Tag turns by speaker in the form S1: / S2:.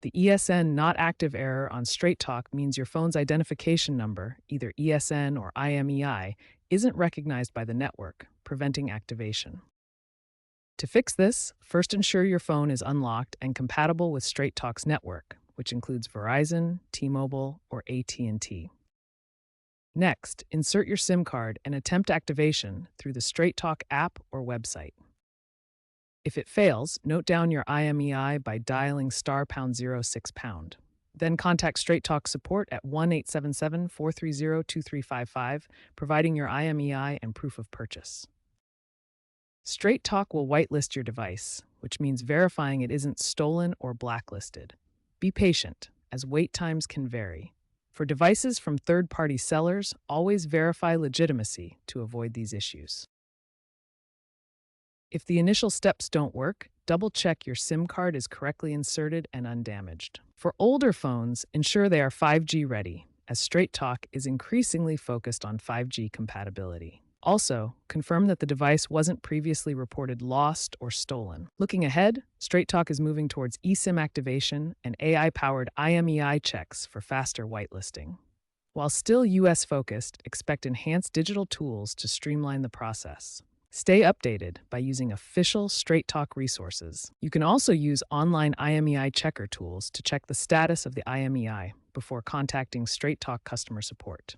S1: The ESN Not Active error on Straight Talk means your phone's identification number, either ESN or IMEI, isn't recognized by the network, preventing activation. To fix this, first ensure your phone is unlocked and compatible with Straight Talk's network, which includes Verizon, T-Mobile, or AT&T. Next, insert your SIM card and attempt activation through the Straight Talk app or website. If it fails, note down your IMEI by dialing *#06#. Then contact Straight Talk support at 1-877-430-2355, providing your IMEI and proof of purchase. Straight Talk will whitelist your device, which means verifying it isn't stolen or blacklisted. Be patient, as wait times can vary. For devices from third-party sellers, always verify legitimacy to avoid these issues. If the initial steps don't work, double-check your SIM card is correctly inserted and undamaged. For older phones, ensure they are 5G ready, as Straight Talk is increasingly focused on 5G compatibility. Also, confirm that the device wasn't previously reported lost or stolen. Looking ahead, Straight Talk is moving towards eSIM activation and AI-powered IMEI checks for faster whitelisting. While still US-focused, expect enhanced digital tools to streamline the process. Stay updated by using official Straight Talk resources. You can also use online IMEI checker tools to check the status of the IMEI before contacting Straight Talk customer support.